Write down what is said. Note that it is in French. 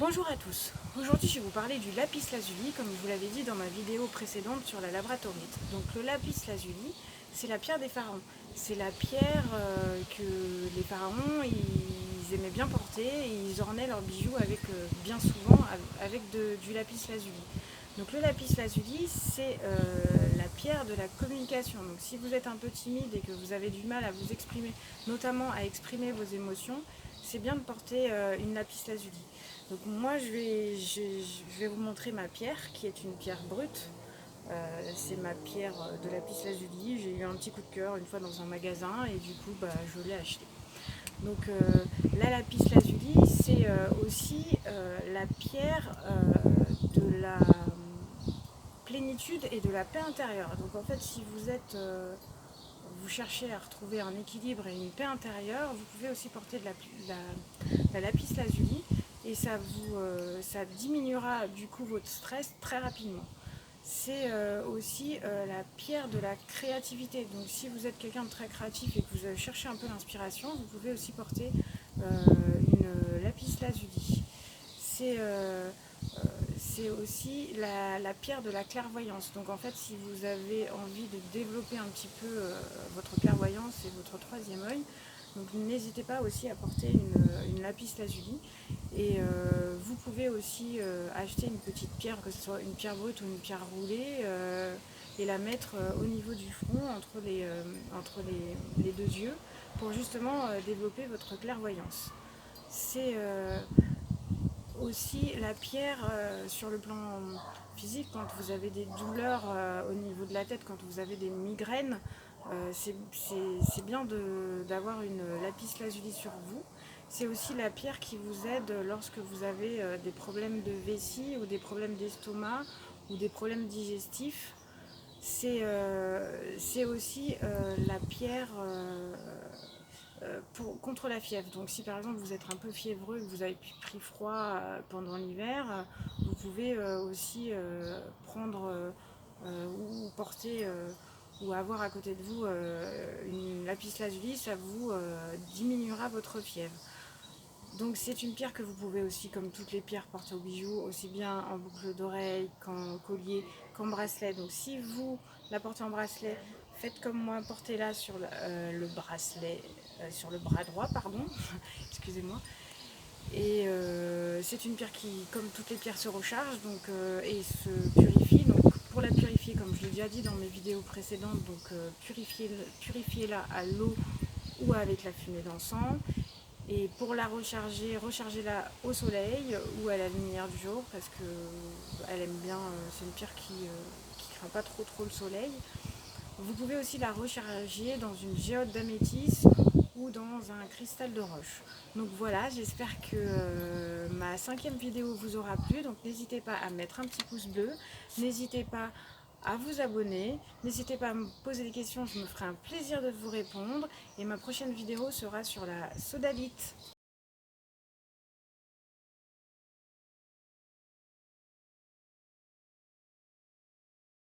Bonjour à tous, aujourd'hui je vais vous parler du lapis lazuli comme je vous l'avais dit dans ma vidéo précédente sur la labradorite. Donc le lapis lazuli, c'est la pierre des pharaons. C'est la pierre que les pharaons ils aimaient bien porter et ils ornaient leurs bijoux avec, bien souvent avec du lapis lazuli. Donc le lapis lazuli, c'est la pierre de la communication. Donc si vous êtes un peu timide et que vous avez du mal à vous exprimer, notamment à exprimer vos émotions, c'est bien de porter une lapis lazuli. Donc moi je vais vous montrer ma pierre qui est une pierre brute. C'est ma pierre de lapis lazuli. J'ai eu un petit coup de cœur une fois dans un magasin et du coup je l'ai acheté. Donc la lapis lazuli, c'est aussi la pierre de la plénitude et de la paix intérieure. Donc en fait, si vous cherchez à retrouver un équilibre et une paix intérieure, vous pouvez aussi porter la lapis lazuli et ça diminuera du coup votre stress très rapidement. C'est aussi la pierre de la créativité. Donc si vous êtes quelqu'un de très créatif et que vous cherchez un peu l'inspiration, vous pouvez aussi porter une lapis lazuli. C'est aussi la pierre de la clairvoyance. Donc en fait, si vous avez envie de développer un petit peu votre clairvoyance et votre troisième œil, donc n'hésitez pas aussi à porter une lapis lazuli. Et vous pouvez aussi acheter une petite pierre, que ce soit une pierre brute ou une pierre roulée, et la mettre au niveau du front, entre les deux yeux, pour justement développer votre clairvoyance. C'est aussi la pierre sur le plan physique, quand vous avez des douleurs au niveau de la tête, quand vous avez des migraines, c'est bien d'avoir une lapis lazuli sur vous. C'est aussi la pierre qui vous aide lorsque vous avez des problèmes de vessie ou des problèmes d'estomac ou des problèmes digestifs. C'est aussi la pierre contre la fièvre. Donc si par exemple vous êtes un peu fiévreux, que vous avez pris froid pendant l'hiver, vous pouvez aussi prendre ou porter ou avoir à côté de vous une lapis lazuli, ça vous diminuera votre fièvre. Donc c'est une pierre que vous pouvez aussi, comme toutes les pierres, porter au bijou, aussi bien en boucle d'oreille qu'en collier, qu'en bracelet. Donc si vous la portez en bracelet, faites comme moi, portez-la sur le bracelet, sur le bras droit, pardon, excusez-moi. Et c'est une pierre qui, comme toutes les pierres, se recharge et se purifie. Donc pour la purifier, comme je l'ai déjà dit dans mes vidéos précédentes, donc purifiez-la à l'eau ou avec la fumée d'encens. Et pour la recharger, rechargez-la au soleil ou à la lumière du jour parce qu'elle aime bien, c'est une pierre qui craint pas trop le soleil. Vous pouvez aussi la recharger dans une géode d'améthyste ou dans un cristal de roche. Donc voilà, j'espère que ma 5e vidéo vous aura plu. Donc n'hésitez pas à mettre un petit pouce bleu, n'hésitez pas à vous abonner, n'hésitez pas à me poser des questions, je me ferai un plaisir de vous répondre. Et ma prochaine vidéo sera sur la sodalite.